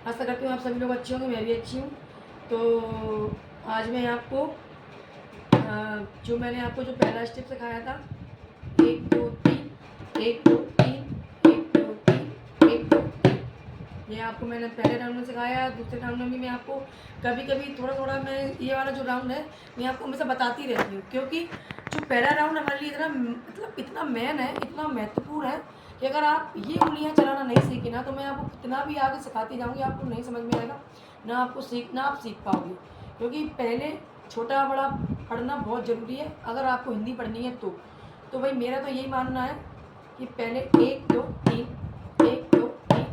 आशा करती हूँ आप सभी लोग अच्छे होंगे, मैं भी अच्छी हूँ। तो आज मैं आपको जो मैंने आपको जो पहला स्टेप सिखाया था, 1 2 3, 1 2 3, 1 2 3, 1 2 3, ये आपको मैंने पहले राउंड में सिखाया। दूसरे राउंड में भी मैं आपको कभी कभी थोड़ा थोड़ा मैं ये वाला जो राउंड है मैं आपको हमेशा बताती रहती हूँ, क्योंकि जो पहला राउंड हमारे लिए इतना मेन है, इतना महत्वपूर्ण है कि अगर आप ये उंगलियां चलाना नहीं सीखी ना, तो मैं आपको कितना भी आगे सिखाती जाऊँगी आपको नहीं समझ में आएगा, ना आपको सीखना आप सीख पाओगे। क्योंकि पहले छोटा बड़ा पढ़ना बहुत ज़रूरी है अगर आपको हिंदी पढ़नी है तो भाई मेरा तो यही मानना है कि पहले 1 2 3, 1 2 3,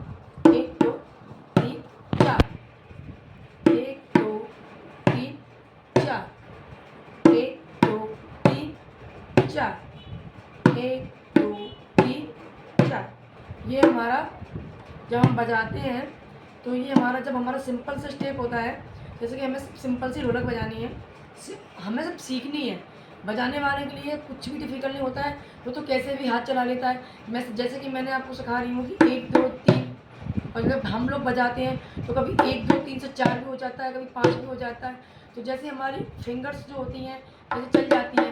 1 2 3 4, 1 2 3 4, 1 2 3 4, 1 2 3 4। ये हमारा जब हम बजाते हैं तो ये हमारा जब हमारा सिंपल सा स्टेप होता है, जैसे कि हमें सिंपल सी ढोलक बजानी है, हमें सब सीखनी है। बजाने वाले के लिए कुछ भी डिफ़िकल्ट नहीं होता है, वो तो कैसे भी हाथ चला लेता है। मैं जैसे कि मैंने आपको सिखा रही हूँ कि 1 2 3, और जब हम लोग बजाते हैं तो कभी 1 2 3 से 4 भी हो जाता है, कभी 5 भी हो जाता है। तो जैसे हमारी फिंगर्स जो होती हैं जैसे चल जाती हैं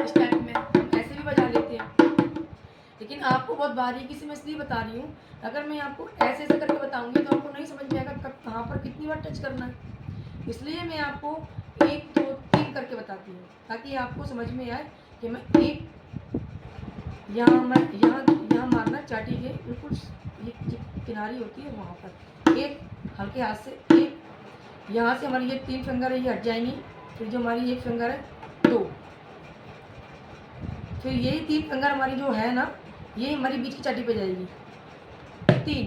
इस टाइप में, हम ऐसे भी बजा लेते हैं। लेकिन आपको बहुत बारीकी से मैं इसलिए बता रही हूँ, अगर मैं आपको ऐसे ऐसे करके बताऊँगी तो आपको नहीं समझ में आएगा कब कहाँ पर कितनी बार टच करना है। इसलिए मैं आपको 1 2 3 करके बताती हूँ, ताकि आपको समझ में आए कि मैं यहाँ मारना चाटी के बिल्कुल ये किनारी होती है वहाँ पर, एक हल्के हाथ से, एक यहाँ से हमारी ये 3 फिंगर है ये हट जाएंगी, फिर जो हमारी 1 फिंगर है 2, फिर यही 3 फिंगर हमारी जो है ना ये हमारी बीच की चाटी पे जाएगी 3,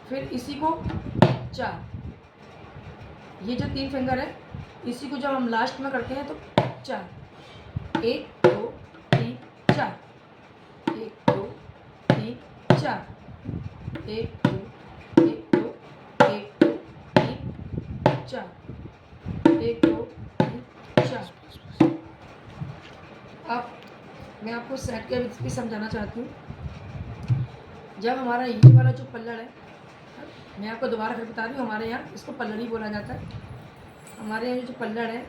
फिर इसी को 4, ये जो 3 फिंगर है इसी को जब हम लास्ट में करते हैं तो 4, 1 2 3 4, 1 2 3 4, 1 2 1 2 1 2 3 4, 1 2 3 4। अब मैं आपको सेट के भी समझाना चाहती हूँ। जब हमारा ये वाला जो पल्लड़ है, मैं आपको दोबारा फिर बता रही हूँ, हमारे यहाँ इसको पल्लड़ ही बोला जाता है। हमारे यहाँ जो पल्लड़ है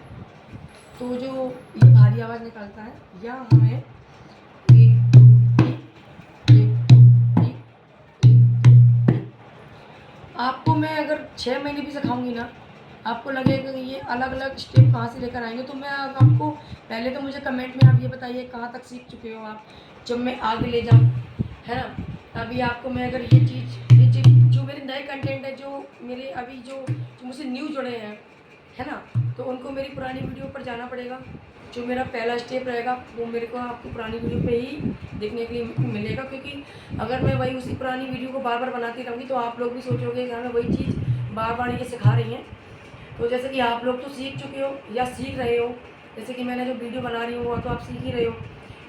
तो जो ये भारी आवाज़ निकालता है, या हमें 1 2 3, 1 2 3, 1 2 3। आपको मैं अगर 6 महीने भी सिखाऊंगी ना, आपको लगेगा कि ये अलग अलग स्टेप कहाँ से लेकर आएंगे। तो मैं आपको पहले तो मुझे कमेंट में आप ये बताइए कहाँ तक सीख चुके हो आप, जब मैं आगे ले जाऊँ, है ना। अभी आपको मैं अगर ये चीज़ जो मेरे नए कंटेंट है, जो मेरे अभी जो मुझसे न्यू जुड़े हैं, है ना, तो उनको मेरी पुरानी वीडियो पर जाना पड़ेगा। जो मेरा पहला स्टेप रहेगा वो मेरे को आपको पुरानी वीडियो पे ही देखने के लिए मिलेगा, क्योंकि अगर मैं वही उसी पुरानी वीडियो को बार बार बनाती रहूँगी तो आप लोग भी सोचोगे कि हमें वही चीज़ बार बार ये सिखा रही हैं। तो जैसे कि आप लोग तो सीख चुके हो या सीख रहे हो, जैसे कि मैंने जो वीडियो बना रही हूँ वो तो आप सीख ही रहे हो।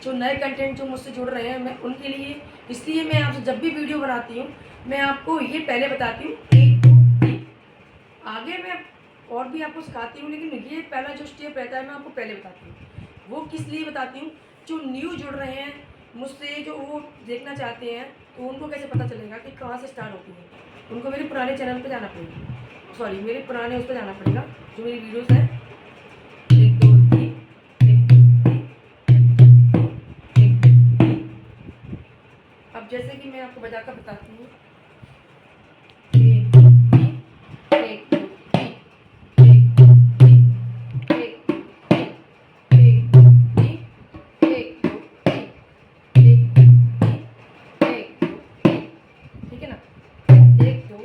जो नए कंटेंट जो मुझसे जुड़ रहे हैं, मैं उनके लिए इसलिए मैं आपसे जब भी वीडियो बनाती हूँ मैं आपको ये पहले बताती हूँ 1 2 3। आगे मैं और भी आपको सिखाती हूँ, लेकिन ये पहला जो स्टेप रहता है मैं आपको पहले बताती हूँ। वो किस लिए बताती हूँ, जो न्यू जुड़ रहे हैं मुझसे, जो वो देखना चाहते हैं, तो उनको कैसे पता चलेगा कि कहाँ से स्टार्ट होती है। उनको मेरे पुराने चैनल पे जाना पड़ेगा, सॉरी मेरे पुराने उस पर जाना पड़ेगा जो मेरी वीडियोस हैं। 1 2 3, 1 2 3, 1 2 3। अब जैसे कि मैं आपको बजाकर बताती हूँ, 1 2 3, 1 2 3, 1 2 3, 1 2 3, 1 2 3, 1 2 3, 1 2 3, 1 2 3, ठीक है ना। 1 2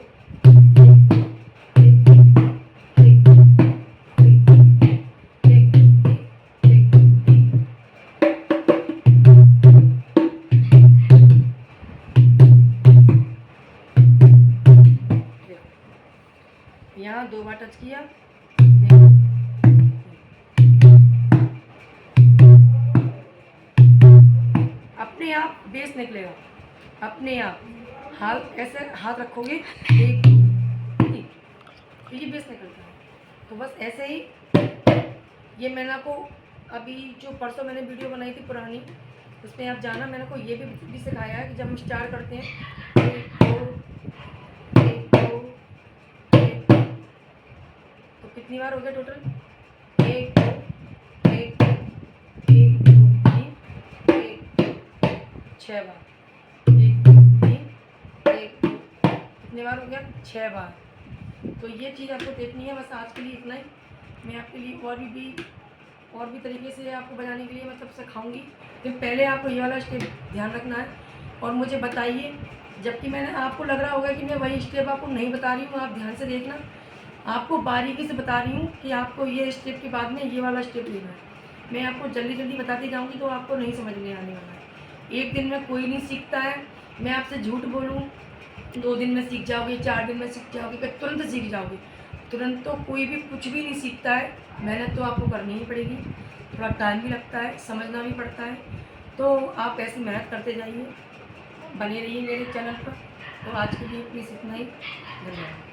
यहाँ 2 बार टच किया, अपने आप बेस निकलेगा, अपने आप हाथ ऐसे हाथ रखोगे 1 2 3, तो ये बेस निकलता है। तो बस ऐसे ही ये मैंने आपको अभी जो परसों मैंने वीडियो बनाई थी पुरानी, उसमें आप जाना, मैंने को ये भी सिखाया है कि जब हम स्टार्ट करते हैं 1 2 कितनी बार हो गया टोटल? 1 2 1 2 1 2 3 1 2 6 बार, 1 2 3 1 2, कितनी बार हो गया? 6 बार। तो ये चीज़ आपको देखनी है। बस आज के लिए इतना ही। मैं आपके लिए और भी तरीके से आपको बनाने के लिए मतलब सिखाऊंगी। तो पहले आपको ये वाला स्टेप ध्यान रखना है और मुझे बताइए, जबकि मैंने आपको लग रहा होगा कि मैं वही स्टेप आपको नहीं बता रही हूँ, आप ध्यान से देखना। आपको बारीकी से बता रही हूँ कि आपको ये स्टेप के बाद में ये वाला स्टेप लेना है। मैं आपको जल्दी जल्दी बताती जाऊँगी तो आपको नहीं समझ में आने वाला है। एक दिन में कोई नहीं सीखता है। मैं आपसे झूठ बोलूँ 2 दिन में सीख जाओगे, 4 दिन में सीख जाओगे, फिर तुरंत सीख जाओगे? तुरंत तो कोई भी कुछ भी नहीं सीखता है। मेहनत तो आपको करनी ही पड़ेगी, थोड़ा टाइम भी लगता है, समझना भी पड़ता है। तो आप ऐसी मेहनत करते जाइए, बने रहिए मेरे चैनल पर। तो आज के लिए प्लीज़ इतना ही। धन्यवाद।